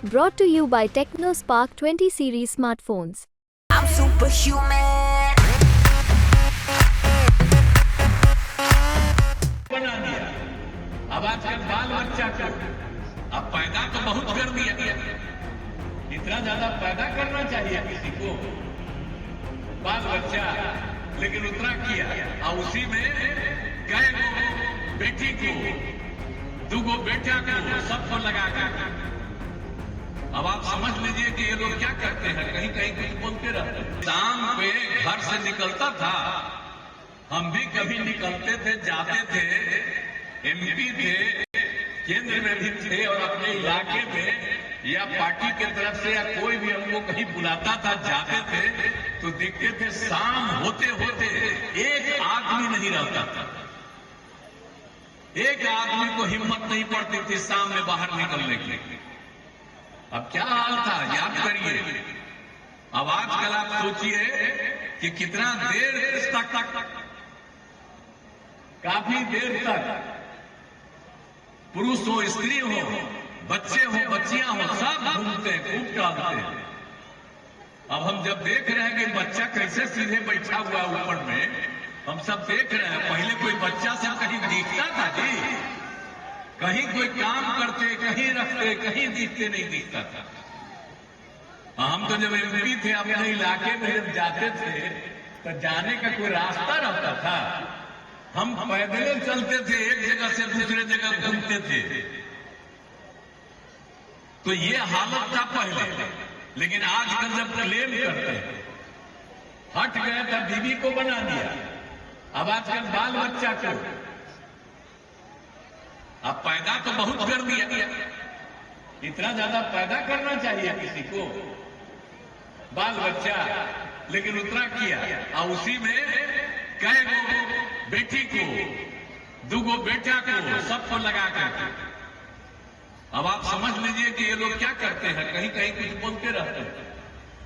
Brought to you by TechnoSpark 20 series smartphones. I'm superhuman. बना दिया। अब आजकल बाल बच्चा कर, अब पैदा तो बहुत कर दिया। इतना ज्यादा पैदा करना चाहिए किसी को, बाल बच्चा, लेकिन उतना किया और उसी में गए बेटी को, दूगो बेटा को, सबको लगा कर। अब आप समझ लीजिए कि ये लोग क्या करते हैं, कहीं कहीं कुछ बोलते रहते हैं। शाम पे घर से निकलता था, हम भी कभी निकलते थे, जाते थे, एमपी थे, केंद्र में भी थे और अपने इलाके में या पार्टी के तरफ से या कोई भी हमको कहीं बुलाता था, जाते थे तो देखते थे शाम होते होते एक आदमी नहीं रहता था, एक आदमी को हिम्मत नहीं पड़ती थी शाम में बाहर निकलने की। अब क्या हाल था याद करिए। अब आजकल आप सोचिए कि कितना देर तक, काफी देर तक पुरुष हो, स्त्री हो, बच्चे हो, बच्चियां हो, सब घूमते हैं, खूब टहलते हैं। अब हम जब देख रहे हैं कि बच्चा कैसे सीधे बैठा हुआ ऊपर में, हम सब देख रहे हैं। पहले कोई बच्चा सब कहीं दिखता था जी, कहीं कोई काम करते, कहीं रखते, कहीं दिखते नहीं दिखता था। हम तो जब एमपी थे, अपने इलाके में जब जाते थे तो जाने का कोई रास्ता रहता था, हम पैदल चलते थे, एक जगह से दूसरे जगह घूमते थे। तो ये हालत था पहले। लेकिन आजकल जब क्लेम करते हैं, हट गए तब बीवी को बना दिया, अब आजकल बाल बच्चा को, अब पैदा तो बहुत कर दिया। इतना ज्यादा पैदा करना चाहिए किसी को, बाल बच्चा, लेकिन उतना किया और उसी में कई बेटी को, दूगो बेटा को, सबको लगा कर। अब आप समझ लीजिए कि ये लोग क्या करते हैं, कहीं कहीं कुछ बोलते रहते हैं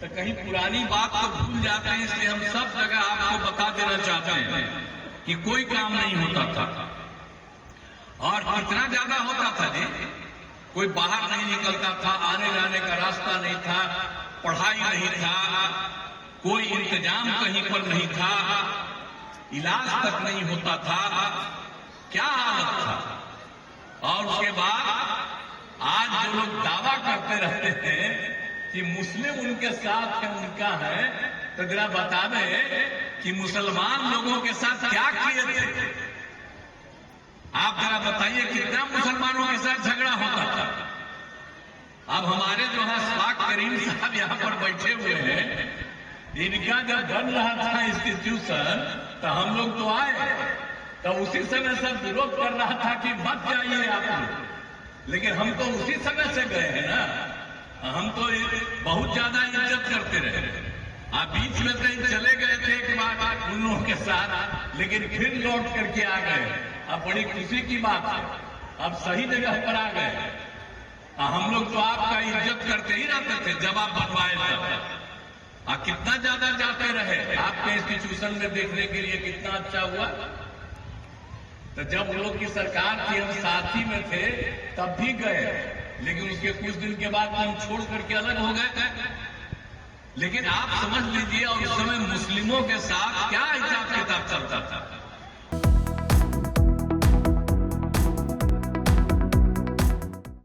तो कहीं पुरानी बात को भूल जाते हैं। इसलिए हम सब जगह आपको बता देना चाहते हैं कि कोई काम नहीं होता था। और कितना ज्यादा होता था जी, कोई बाहर नहीं निकलता था, आने जाने का रास्ता नहीं था, पढ़ाई नहीं था, कोई इंतजाम कहीं पर नहीं था, इलाज तक नहीं होता था। क्या हालत था। और उसके बाद आज जो लोग दावा करते रहते हैं कि मुस्लिम उनके साथ है, उनका है, तो जरा बता दें कि मुसलमान लोगों के साथ क्या किए थे। आप जरा बताइए कितना मुसलमानों के साथ झगड़ा होता था। अब हमारे जो है अशफाक करीम साहब यहाँ पर बैठे हुए हैं, इनका जब बन रहा था इंस्टीट्यूशन तो हम लोग तो आए, तो उसी समय सब विरोध कर रहा था कि मत जाइए आप लोग, लेकिन हम तो उसी समय से गए हैं ना, हम तो बहुत ज्यादा इज्जत करते रहे। आप बीच में कहीं चले गए थे एक बार उन लोगों के साथ, लेकिन फिर लौट करके आ गए। अब बड़ी खुशी की बात है, अब सही जगह पर आ गए। हम लोग तो आपका इज्जत करते ही रहते थे जब आप बनवाए थे। कितना ज्यादा जाते रहे आपके इंस्टीट्यूशन में देखने के लिए, कितना अच्छा हुआ। तो जब उन लोग की सरकार थी, हम साथी में थे, तब भी गए, लेकिन उसके कुछ दिन के बाद हम छोड़ करके अलग हो गए। लेकिन आप समझ लीजिए, और उस समय मुस्लिमों के साथ क्या हिसाब किताब चलता था।